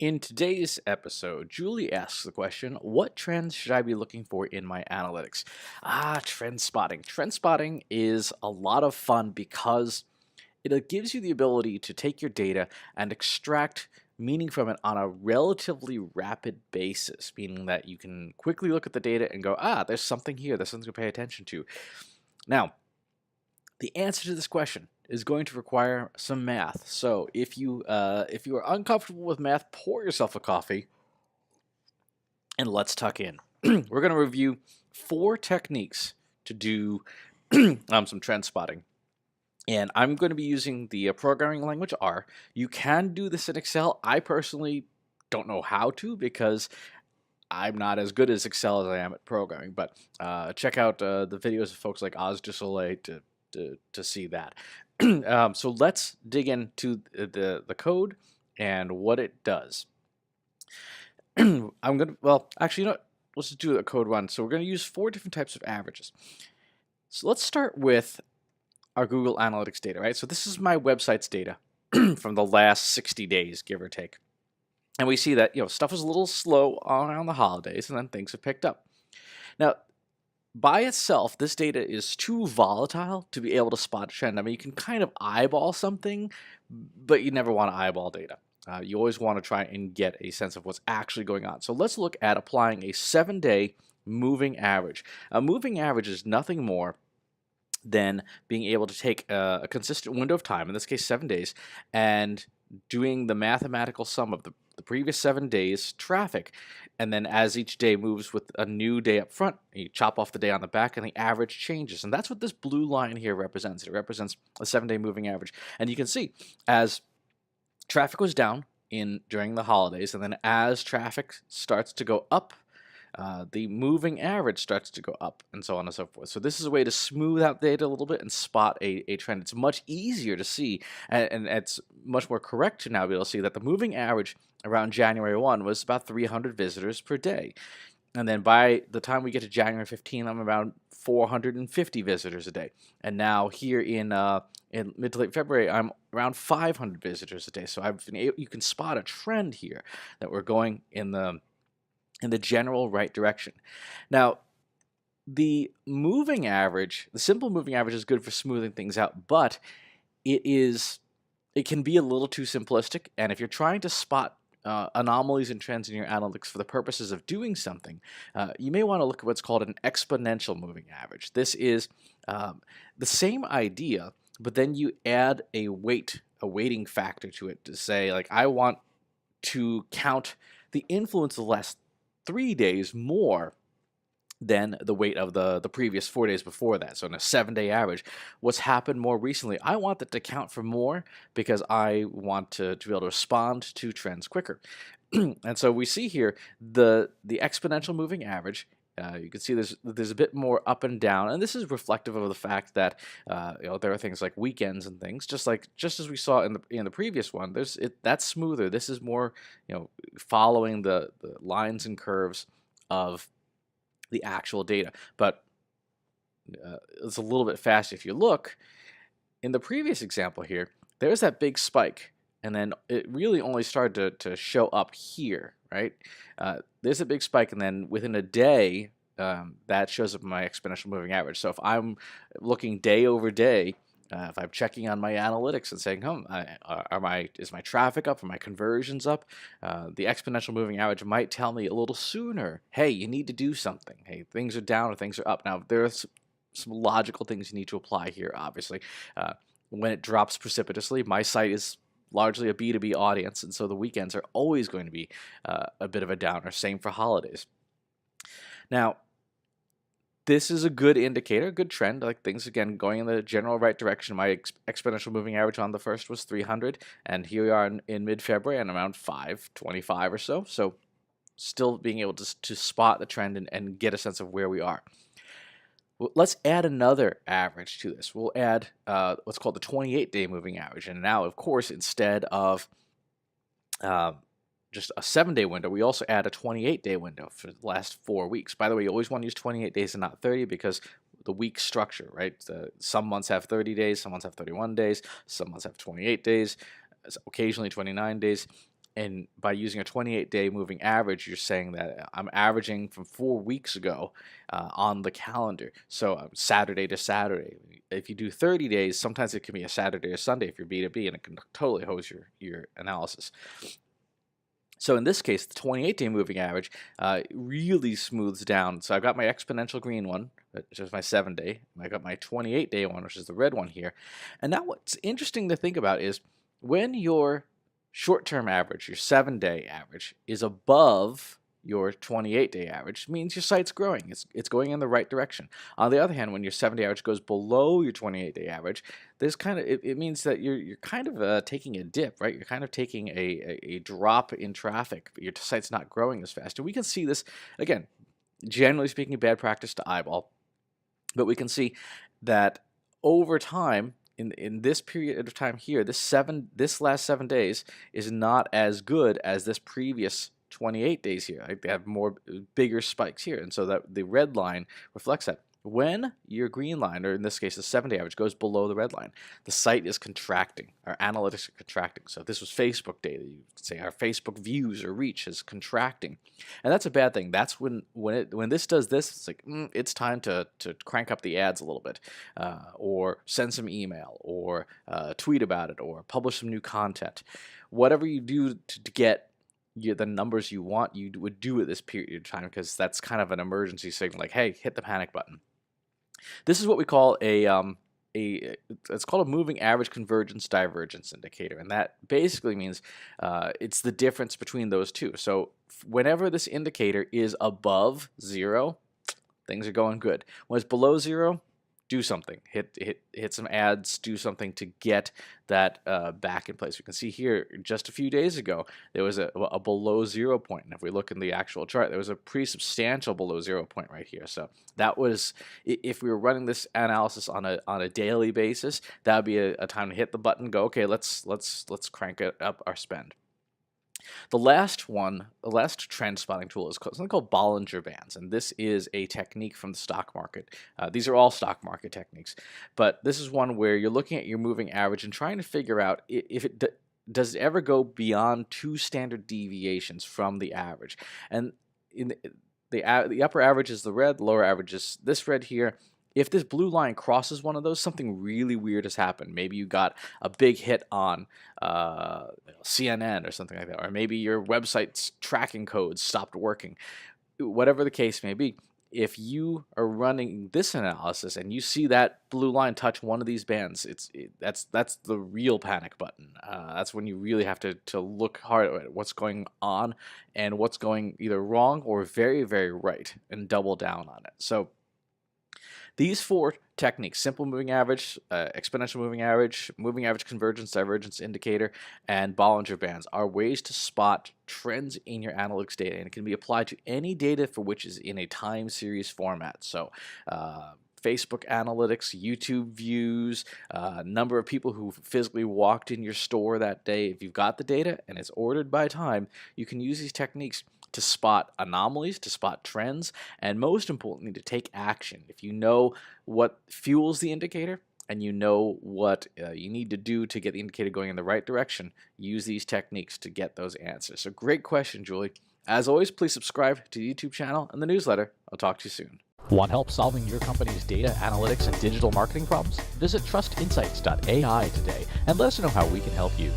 In today's episode, Julie asks the question, what trends should I be looking for in my analytics? Trend spotting. Trend spotting is a lot of fun because it gives you the ability to take your data and extract meaning from it on a relatively rapid basis, meaning that you can quickly look at the data and go, there's something here, there's something to pay attention to. Now, the answer to this question is going to require some math. So if you are uncomfortable with math, pour yourself a coffee and let's tuck in. We're going to review 4 techniques to do some trend spotting. And I'm going to be using the programming language R. You can do this in Excel. I personally don't know how to because I'm not as good as Excel as I am at programming. But check out the videos of folks like Oz de Soleil to see that. So let's dig into the code and what it does. Actually, you know what? Let's just do a code run. So we're going to use 4 different types of averages. So let's start with our Google Analytics data, right? So this is my website's data from the last 60 days, give or take. And we see that, stuff was a little slow around the holidays, and then things have picked up. Now, by itself, this data is too volatile to be able to spot a trend. I mean, you can kind of eyeball something, but you never want to eyeball data. You always want to try and get a sense of what's actually going on. So let's look at applying a 7-day moving average. A moving average is nothing more than being able to take a consistent window of time, in this case 7 days, and doing the mathematical sum of the previous 7 days traffic. And then as each day moves with a new day up front, you chop off the day on the back and the average changes. And that's what this blue line here represents. It represents a 7-day moving average. And you can see as traffic was down during the holidays, and then as traffic starts to go up, the moving average starts to go up, and so on and so forth. So this is a way to smooth out data a little bit and spot a trend. It's much easier to see, and it's much more correct to now be able to see that the moving average around January 1 was about 300 visitors per day. And then by the time we get to January 15, I'm around 450 visitors a day. And now here in mid to late February, I'm around 500 visitors a day. So you can spot a trend here that we're going in the general right direction. Now, the moving average, the simple moving average is good for smoothing things out, but it can be a little too simplistic. And if you're trying to spot anomalies and trends in your analytics for the purposes of doing something, you may want to look at what's called an exponential moving average. This is the same idea, but then you add a weighting factor to it to say, like, I want to count the influence of the last 3 days more than the weight of the previous 4 days before that. So in a 7-day average, what's happened more recently, I want that to count for more because I want to be able to respond to trends quicker. And so we see here the exponential moving average. You can see there's a bit more up and down, and this is reflective of the fact that there are things like weekends and things, just as we saw in the previous one. That's smoother. This is more following the lines and curves of the actual data, but it's a little bit faster. If you look in the previous example here, there's that big spike, and then it really only started to show up here, right? There's a big spike, and then within a day, that shows up in my exponential moving average. So if I'm looking day over day, if I'm checking on my analytics and saying, is my traffic up? Are my conversions up? The exponential moving average might tell me a little sooner, hey, you need to do something. Hey, things are down or things are up. Now, there are some logical things you need to apply here, obviously. When it drops precipitously, my site is largely a B2B audience, and so the weekends are always going to be a bit of a downer. Same for holidays. Now, this is a good indicator, a good trend, like things, again, going in the general right direction. My exponential moving average on the first was 300, and here we are in mid-February and around 525 or so. So still being able to spot the trend and get a sense of where we are. Well, let's add another average to this. We'll add what's called the 28-day moving average. And now, of course, instead of just a 7-day window, we also add a 28-day window for the last 4 weeks. By the way, you always want to use 28 days and not 30 because the week structure, right? Some months have 30 days, some months have 31 days, some months have 28 days, occasionally 29 days. And by using a 28-day moving average, you're saying that I'm averaging from 4 weeks ago on the calendar. So Saturday to Saturday. If you do 30 days, sometimes it can be a Saturday or Sunday if you're B2B, and it can totally hose your analysis. So in this case, the 28-day moving average really smooths down. So I've got my exponential green one, which is my 7-day. I got my 28-day one, which is the red one here. And now what's interesting to think about is when your short-term average, your 7-day average, is above your 28-day average, means your site's growing. It's going in the right direction. On the other hand, when your 7-day average goes below your 28-day average, there's kind of it means that you're kind of taking a dip, right? You're kind of taking a drop in traffic. Your site's not growing as fast. And we can see this again, generally speaking, bad practice to eyeball, but we can see that over time, in this period of time here, this last 7 days is not as good as this previous 28 days here. They have bigger spikes here, and so that the red line reflects that. When your green line, or in this case the 7-day average, goes below the red line, the site is contracting. Our analytics are contracting. So if this was Facebook data, you could say our Facebook views or reach is contracting, and that's a bad thing. That's when this does this, it's like it's time to crank up the ads a little bit, or send some email, or tweet about it, or publish some new content. Whatever you do to get the numbers you want, you would do at this period of time, because that's kind of an emergency signal, like, hey, hit the panic button. This is what we call it's called a moving average convergence divergence indicator, and that basically means it's the difference between those two. So whenever this indicator is above 0, things are going good. When it's below 0, do something. Hit some ads. Do something to get that back in place. We can see here just a few days ago there was a below 0 point, and if we look in the actual chart, there was a pretty substantial below 0 point right here. So that was, if we were running this analysis on a daily basis, that would be a time to hit the button. Go, okay, let's crank up our spend. The last trend spotting tool is something called Bollinger Bands, and this is a technique from the stock market. These are all stock market techniques, but this is one where you're looking at your moving average and trying to figure out if it does it ever go beyond 2 standard deviations from the average. And in the upper average is the red, the lower average is this red here. If this blue line crosses one of those, something really weird has happened. Maybe you got a big hit on CNN or something like that, or maybe your website's tracking codes stopped working. Whatever the case may be, if you are running this analysis and you see that blue line touch one of these bands, that's the real panic button. That's when you really have to look hard at what's going on and what's going either wrong or very, very right, and double down on it. So these 4 techniques, simple moving average, exponential moving average convergence, divergence indicator, and Bollinger Bands, are ways to spot trends in your analytics data, and it can be applied to any data for which is in a time series format. So Facebook analytics, YouTube views, number of people who physically walked in your store that day. If you've got the data and it's ordered by time, you can use these techniques to spot anomalies, to spot trends, and most importantly, to take action. If you know what fuels the indicator and you know what you need to do to get the indicator going in the right direction, use these techniques to get those answers. So great question, Julie. As always, please subscribe to the YouTube channel and the newsletter. I'll talk to you soon. Want help solving your company's data, analytics, and digital marketing problems? Visit trustinsights.ai today and let us know how we can help you.